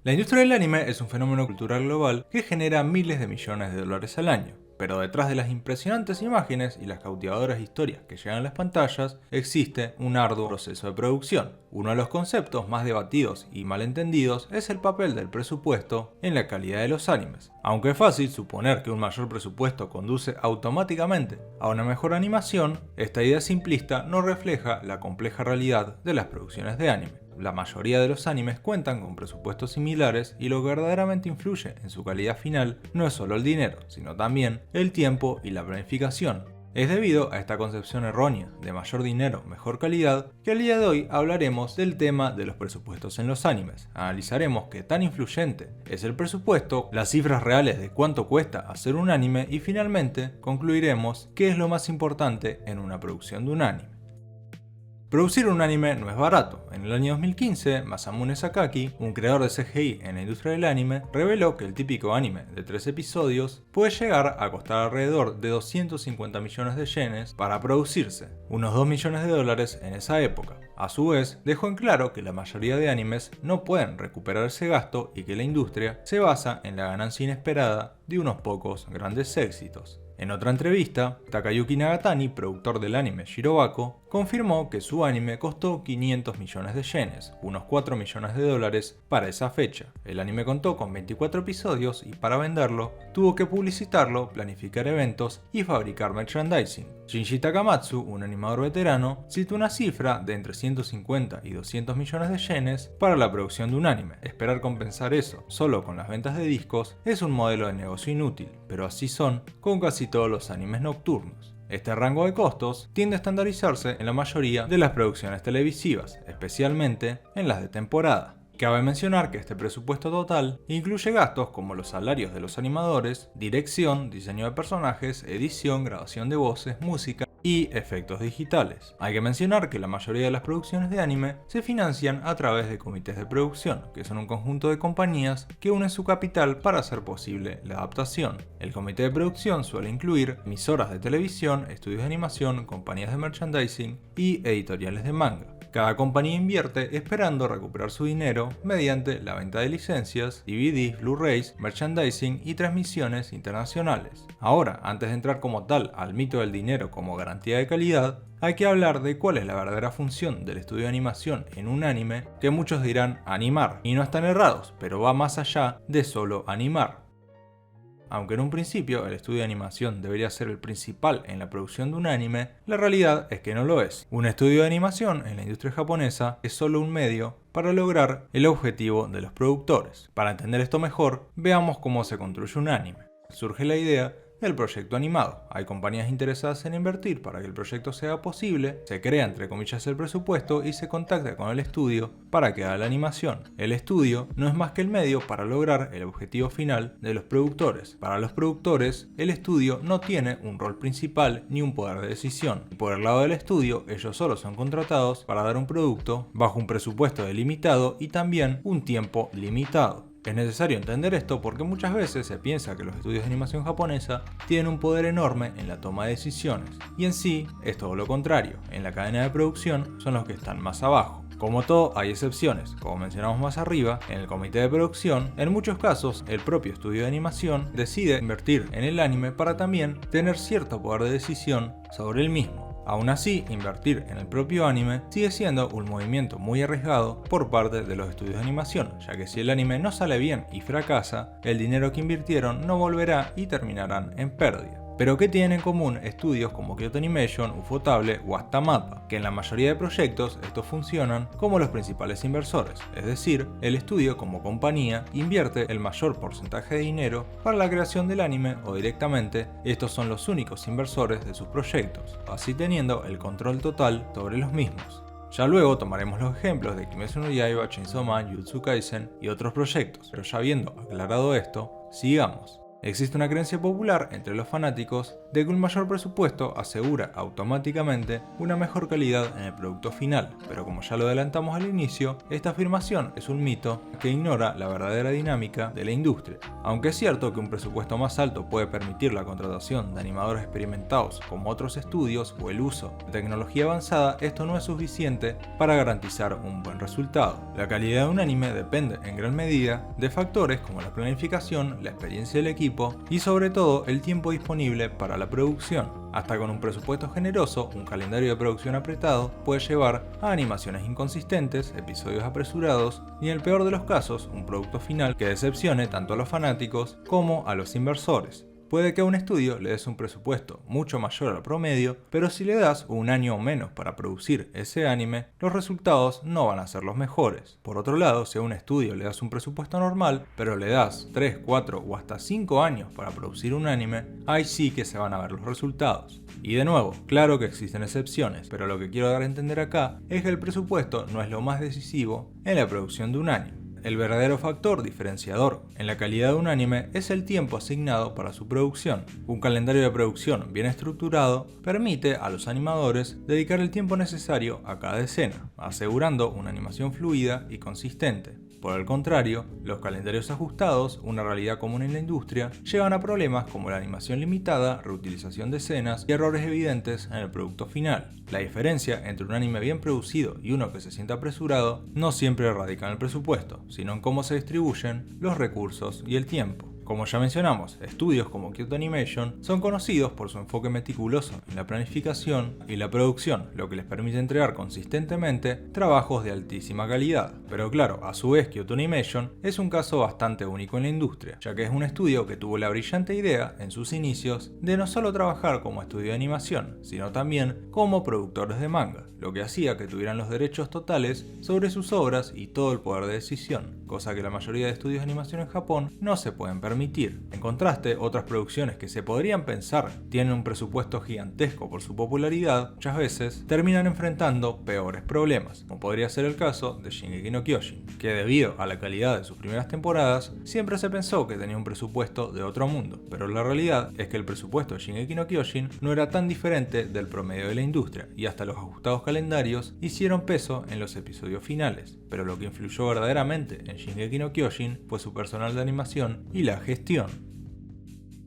La industria del anime es un fenómeno cultural global que genera miles de millones de dólares al año. Pero detrás de las impresionantes imágenes y las cautivadoras historias que llegan a las pantallas, existe un arduo proceso de producción. Uno de los conceptos más debatidos y malentendidos es el papel del presupuesto en la calidad de los animes. Aunque es fácil suponer que un mayor presupuesto conduce automáticamente a una mejor animación, esta idea simplista no refleja la compleja realidad de las producciones de anime. La mayoría de los animes cuentan con presupuestos similares y lo que verdaderamente influye en su calidad final no es solo el dinero, sino también el tiempo y la planificación. Es debido a esta concepción errónea de mayor dinero, mejor calidad, que el día de hoy hablaremos del tema de los presupuestos en los animes. Analizaremos qué tan influyente es el presupuesto, las cifras reales de cuánto cuesta hacer un anime y finalmente concluiremos qué es lo más importante en una producción de un anime. Producir un anime no es barato. En el año 2015, Masamune Sakaki, un creador de CGI en la industria del anime, reveló que el típico anime de 3 episodios puede llegar a costar alrededor de 250 millones de yenes para producirse, unos 2 millones de dólares en esa época. A su vez, dejó en claro que la mayoría de animes no pueden recuperar ese gasto y que la industria se basa en la ganancia inesperada de unos pocos grandes éxitos. En otra entrevista, Takayuki Nagatani, productor del anime Shirobako, confirmó que su anime costó 500 millones de yenes, unos 4 millones de dólares, para esa fecha. El anime contó con 24 episodios y para venderlo, tuvo que publicitarlo, planificar eventos y fabricar merchandising. Shinji Takamatsu, un animador veterano, cita una cifra de entre 150 y 200 millones de yenes para la producción de un anime. Esperar compensar eso solo con las ventas de discos es un modelo de negocio inútil, pero así son con casi todos los animes nocturnos. Este rango de costos tiende a estandarizarse en la mayoría de las producciones televisivas, especialmente en las de temporada. Cabe mencionar que este presupuesto total incluye gastos como los salarios de los animadores, dirección, diseño de personajes, edición, grabación de voces, música y efectos digitales. Hay que mencionar que la mayoría de las producciones de anime se financian a través de comités de producción, que son un conjunto de compañías que unen su capital para hacer posible la adaptación. El comité de producción suele incluir emisoras de televisión, estudios de animación, compañías de merchandising y editoriales de manga. Cada compañía invierte esperando recuperar su dinero mediante la venta de licencias, DVDs, Blu-rays, merchandising y transmisiones internacionales. Ahora, antes de entrar como tal al mito del dinero como garantía de calidad, hay que hablar de cuál es la verdadera función del estudio de animación en un anime, que muchos dirán animar, y no están errados, pero va más allá de solo animar. Aunque en un principio el estudio de animación debería ser el principal en la producción de un anime, la realidad es que no lo es. Un estudio de animación en la industria japonesa es solo un medio para lograr el objetivo de los productores. Para entender esto mejor, veamos cómo se construye un anime. Surge la idea del proyecto animado. Hay compañías interesadas en invertir para que el proyecto sea posible, se crea entre comillas el presupuesto y se contacta con el estudio para que haga la animación. El estudio no es más que el medio para lograr el objetivo final de los productores. Para los productores, el estudio no tiene un rol principal ni un poder de decisión. Por el lado del estudio, ellos solo son contratados para dar un producto bajo un presupuesto delimitado y también un tiempo limitado. Es necesario entender esto porque muchas veces se piensa que los estudios de animación japonesa tienen un poder enorme en la toma de decisiones, y en sí es todo lo contrario. En la cadena de producción son los que están más abajo. Como todo, hay excepciones. Como mencionamos más arriba, en el comité de producción, en muchos casos, el propio estudio de animación decide invertir en el anime para también tener cierto poder de decisión sobre el mismo. Aún así, invertir en el propio anime sigue siendo un movimiento muy arriesgado por parte de los estudios de animación, ya que si el anime no sale bien y fracasa, el dinero que invirtieron no volverá y terminarán en pérdida. Pero ¿qué tienen en común estudios como Kyoto Animation, Ufotable o hasta MAPPA? Que en la mayoría de proyectos estos funcionan como los principales inversores, es decir, el estudio como compañía invierte el mayor porcentaje de dinero para la creación del anime o directamente estos son los únicos inversores de sus proyectos, así teniendo el control total sobre los mismos. Ya luego tomaremos los ejemplos de Kimetsu no Yaiba, Chainsaw Man, Jujutsu Kaisen y otros proyectos, pero ya habiendo aclarado esto, sigamos. Existe una creencia popular entre los fanáticos de que un mayor presupuesto asegura automáticamente una mejor calidad en el producto final, pero como ya lo adelantamos al inicio, esta afirmación es un mito que ignora la verdadera dinámica de la industria. Aunque es cierto que un presupuesto más alto puede permitir la contratación de animadores experimentados como otros estudios o el uso de tecnología avanzada, esto no es suficiente para garantizar un buen resultado. La calidad de un anime depende en gran medida de factores como la planificación, la experiencia del equipo y sobre todo el tiempo disponible para la producción. Hasta con un presupuesto generoso, un calendario de producción apretado puede llevar a animaciones inconsistentes, episodios apresurados y en el peor de los casos, un producto final que decepcione tanto a los fanáticos como a los inversores. Puede que a un estudio le des un presupuesto mucho mayor al promedio, pero si le das un año o menos para producir ese anime, los resultados no van a ser los mejores. Por otro lado, si a un estudio le das un presupuesto normal, pero le das 3, 4 o hasta 5 años para producir un anime, ahí sí que se van a ver los resultados. Y de nuevo, claro que existen excepciones, pero lo que quiero dar a entender acá es que el presupuesto no es lo más decisivo en la producción de un anime. El verdadero factor diferenciador en la calidad de un anime es el tiempo asignado para su producción. Un calendario de producción bien estructurado permite a los animadores dedicar el tiempo necesario a cada escena, asegurando una animación fluida y consistente. Por el contrario, los calendarios ajustados, una realidad común en la industria, llevan a problemas como la animación limitada, reutilización de escenas y errores evidentes en el producto final. La diferencia entre un anime bien producido y uno que se siente apresurado no siempre radica en el presupuesto, sino en cómo se distribuyen los recursos y el tiempo. Como ya mencionamos, estudios como Kyoto Animation son conocidos por su enfoque meticuloso en la planificación y la producción, lo que les permite entregar consistentemente trabajos de altísima calidad. Pero claro, a su vez Kyoto Animation es un caso bastante único en la industria, ya que es un estudio que tuvo la brillante idea en sus inicios de no solo trabajar como estudio de animación, sino también como productores de manga, lo que hacía que tuvieran los derechos totales sobre sus obras y todo el poder de decisión, cosa que la mayoría de estudios de animación en Japón no se pueden permitir. En contraste, otras producciones que se podrían pensar tienen un presupuesto gigantesco por su popularidad, muchas veces terminan enfrentando peores problemas, como podría ser el caso de Shingeki no Kyojin, que debido a la calidad de sus primeras temporadas, siempre se pensó que tenía un presupuesto de otro mundo, pero la realidad es que el presupuesto de Shingeki no Kyojin no era tan diferente del promedio de la industria, y hasta los ajustados calendarios hicieron peso en los episodios finales, pero lo que influyó verdaderamente en Shingeki no Kyojin fue su personal de animación y la gestión.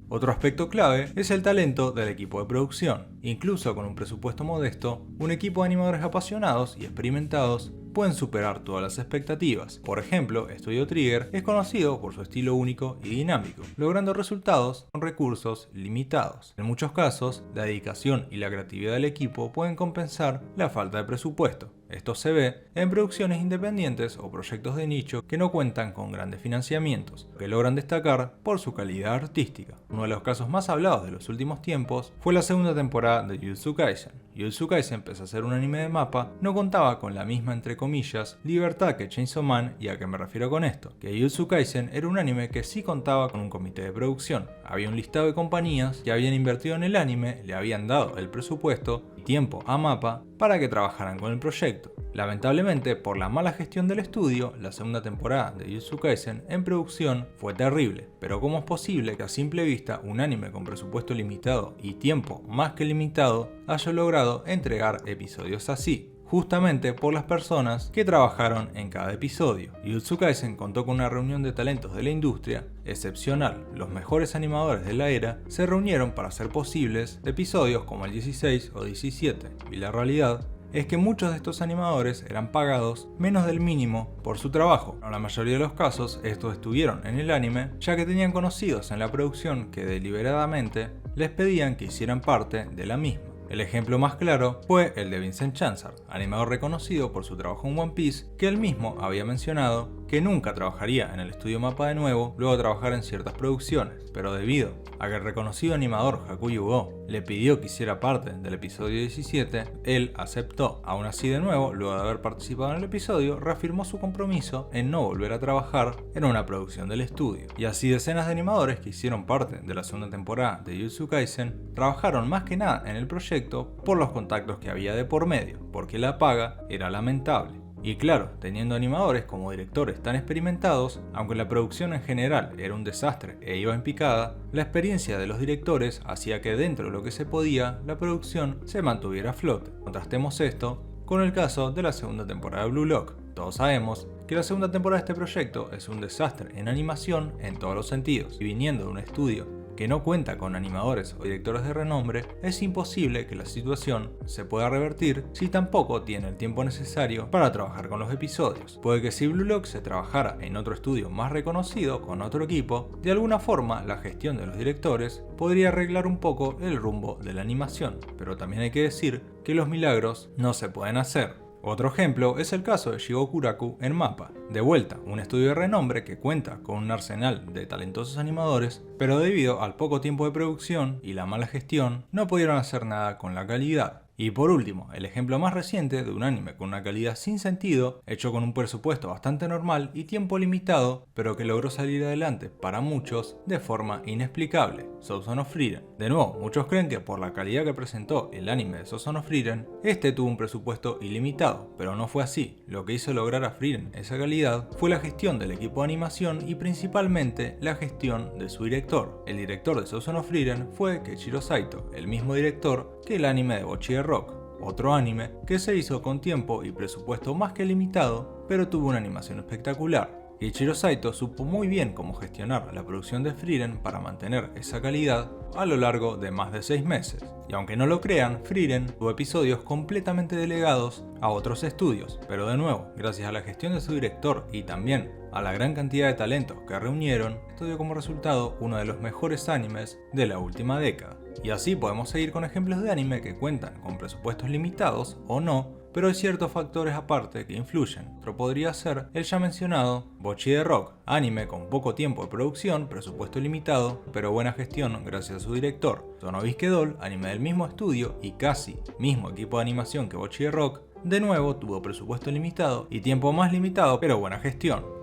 Otro aspecto clave es el talento del equipo de producción. Incluso con un presupuesto modesto, un equipo de animadores apasionados y experimentados pueden superar todas las expectativas. Por ejemplo, Studio Trigger es conocido por su estilo único y dinámico, logrando resultados con recursos limitados. En muchos casos, la dedicación y la creatividad del equipo pueden compensar la falta de presupuesto. Esto se ve en producciones independientes o proyectos de nicho que no cuentan con grandes financiamientos, que logran destacar por su calidad artística. Uno de los casos más hablados de los últimos tiempos fue la segunda temporada de Jujutsu Kaisen. Jujutsu Kaisen, pese a ser un anime de mapa, no contaba con la misma, entre comillas, libertad que Chainsaw Man. ¿Y a qué me refiero con esto? Que Jujutsu Kaisen era un anime que sí contaba con un comité de producción. Había un listado de compañías que habían invertido en el anime, le habían dado el presupuesto y tiempo a MAPPA para que trabajaran con el proyecto. Lamentablemente, por la mala gestión del estudio, la segunda temporada de Jujutsu Kaisen en producción fue terrible. Pero ¿cómo es posible que a simple vista un anime con presupuesto limitado y tiempo más que limitado haya logrado entregar episodios así? Justamente por las personas que trabajaron en cada episodio. Jujutsu Kaisen contó con una reunión de talentos de la industria excepcional. Los mejores animadores de la era se reunieron para hacer posibles episodios como el 16 o 17, y la realidad es que muchos de estos animadores eran pagados menos del mínimo por su trabajo. En la mayoría de los casos, estos estuvieron en el anime ya que tenían conocidos en la producción que deliberadamente les pedían que hicieran parte de la misma. El ejemplo más claro fue el de Vincent Chanzard, animador reconocido por su trabajo en One Piece, que él mismo había mencionado que nunca trabajaría en el estudio MAPPA de nuevo luego de trabajar en ciertas producciones, pero debido a que el reconocido animador Hakuyu Go le pidió que hiciera parte del episodio 17, él aceptó. Aún así, de nuevo, luego de haber participado en el episodio, reafirmó su compromiso en no volver a trabajar en una producción del estudio. Y así decenas de animadores que hicieron parte de la segunda temporada de Jujutsu Kaisen trabajaron más que nada en el proyecto por los contactos que había de por medio, porque la paga era lamentable. Y claro, teniendo animadores como directores tan experimentados, aunque la producción en general era un desastre e iba en picada, la experiencia de los directores hacía que dentro de lo que se podía, la producción se mantuviera a flote. Contrastemos esto con el caso de la segunda temporada de Blue Lock. Todos sabemos que la segunda temporada de este proyecto es un desastre en animación en todos los sentidos, y viniendo de un estudio que no cuenta con animadores o directores de renombre, es imposible que la situación se pueda revertir si tampoco tiene el tiempo necesario para trabajar con los episodios. Puede que si Blue Lock se trabajara en otro estudio más reconocido, con otro equipo, de alguna forma la gestión de los directores podría arreglar un poco el rumbo de la animación, pero también hay que decir que los milagros no se pueden hacer. Otro ejemplo es el caso de Shigokuraku en MAPPA. De vuelta, un estudio de renombre que cuenta con un arsenal de talentosos animadores, pero debido al poco tiempo de producción y la mala gestión, no pudieron hacer nada con la calidad. Y por último, el ejemplo más reciente de un anime con una calidad sin sentido, hecho con un presupuesto bastante normal y tiempo limitado, pero que logró salir adelante para muchos de forma inexplicable, Souls of Frieren. De nuevo, muchos creen que por la calidad que presentó el anime de Souls of Frieren, este tuvo un presupuesto ilimitado, pero no fue así. Lo que hizo lograr a Frieren esa calidad fue la gestión del equipo de animación y principalmente la gestión de su director. El director de Souls of Frieren fue Keiichiro Saito, el mismo director que el anime de Bocchi de Rock, otro anime que se hizo con tiempo y presupuesto más que limitado, pero tuvo una animación espectacular. Keiichiro Saito supo muy bien cómo gestionar la producción de Frieren para mantener esa calidad a lo largo de más de 6 meses. Y aunque no lo crean, Frieren tuvo episodios completamente delegados a otros estudios, pero de nuevo, gracias a la gestión de su director y también a la gran cantidad de talentos que reunieron, esto dio como resultado uno de los mejores animes de la última década. Y así podemos seguir con ejemplos de anime que cuentan con presupuestos limitados o no, pero hay ciertos factores aparte que influyen. Otro podría ser el ya mencionado Bocchi de Rock, anime con poco tiempo de producción, presupuesto limitado, pero buena gestión gracias a su director. Sonobisque Doll, anime del mismo estudio y casi mismo equipo de animación que Bocchi de Rock, de nuevo tuvo presupuesto limitado y tiempo más limitado, pero buena gestión.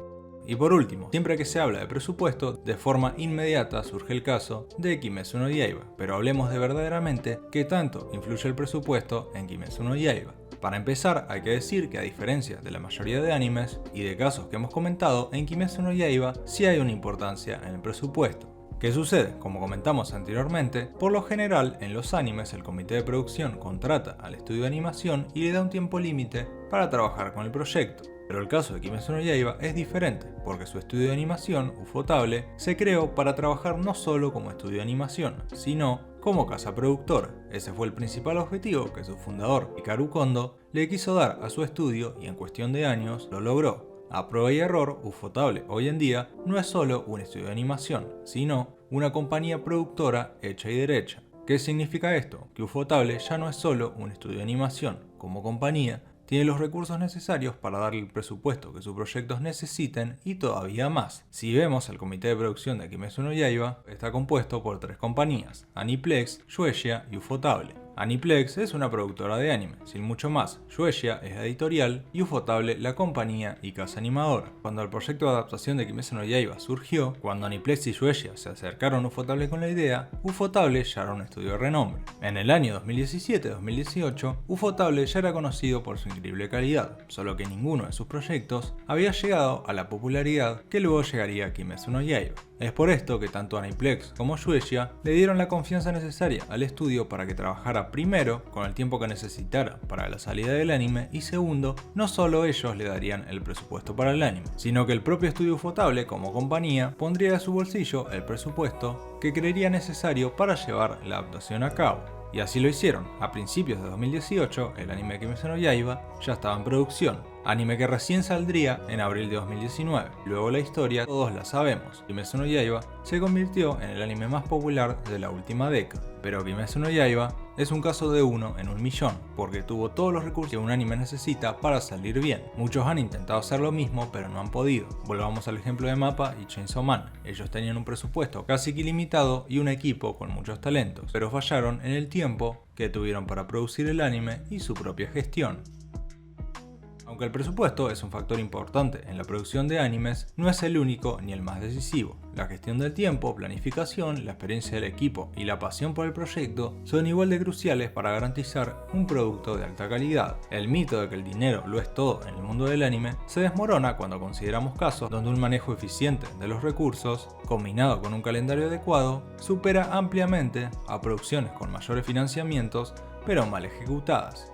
Y por último, siempre que se habla de presupuesto, de forma inmediata surge el caso de Kimetsu no Yaiba, pero hablemos de verdaderamente qué tanto influye el presupuesto en Kimetsu no Yaiba. Para empezar, hay que decir que a diferencia de la mayoría de animes y de casos que hemos comentado, en Kimetsu no Yaiba sí hay una importancia en el presupuesto. ¿Qué sucede? Como comentamos anteriormente, por lo general en los animes el comité de producción contrata al estudio de animación y le da un tiempo límite para trabajar con el proyecto. Pero el caso de Kimetsu no Yaiba es diferente, porque su estudio de animación, Ufotable, se creó para trabajar no solo como estudio de animación, sino como casa productora. Ese fue el principal objetivo que su fundador, Hikaru Kondo, le quiso dar a su estudio y en cuestión de años lo logró. A prueba y error, Ufotable hoy en día no es solo un estudio de animación, sino una compañía productora hecha y derecha. ¿Qué significa esto? Que Ufotable ya no es solo un estudio de animación, como compañía, tiene los recursos necesarios para darle el presupuesto que sus proyectos necesiten y todavía más. Si vemos el comité de producción de Kimetsu no Yaiba, está compuesto por 3 compañías, Aniplex, Shueisha y Ufotable. Aniplex es una productora de anime, sin mucho más. Shueisha es la editorial y Ufotable la compañía y casa animadora. Cuando el proyecto de adaptación de Kimetsu no Yaiba surgió, cuando Aniplex y Shueisha se acercaron a Ufotable con la idea, Ufotable ya era un estudio de renombre. En el año 2017-2018, Ufotable ya era conocido por su increíble calidad, solo que ninguno de sus proyectos había llegado a la popularidad que luego llegaría a Kimetsu no Yaiba. Es por esto que tanto Aniplex como Shueisha le dieron la confianza necesaria al estudio para que trabajara primero con el tiempo que necesitara para la salida del anime y segundo, no solo ellos le darían el presupuesto para el anime, sino que el propio estudio Ufotable como compañía pondría de su bolsillo el presupuesto que creería necesario para llevar la adaptación a cabo. Y así lo hicieron. A principios de 2018, el anime Kimetsu no Yaiba ya estaba en producción, anime que recién saldría en abril de 2019. Luego la historia todos la sabemos. Kimetsu no Yaiba se convirtió en el anime más popular de la última década. Pero Kimetsu no Yaiba es un caso de 1 en 1.000.000, porque tuvo todos los recursos que un anime necesita para salir bien. Muchos han intentado hacer lo mismo, pero no han podido. Volvamos al ejemplo de MAPPA y Chainsaw Man. Ellos tenían un presupuesto casi que ilimitado y un equipo con muchos talentos, pero fallaron en el tiempo que tuvieron para producir el anime y su propia gestión. Aunque el presupuesto es un factor importante en la producción de animes, no es el único ni el más decisivo. La gestión del tiempo, planificación, la experiencia del equipo y la pasión por el proyecto son igual de cruciales para garantizar un producto de alta calidad. El mito de que el dinero lo es todo en el mundo del anime se desmorona cuando consideramos casos donde un manejo eficiente de los recursos, combinado con un calendario adecuado, supera ampliamente a producciones con mayores financiamientos pero mal ejecutadas.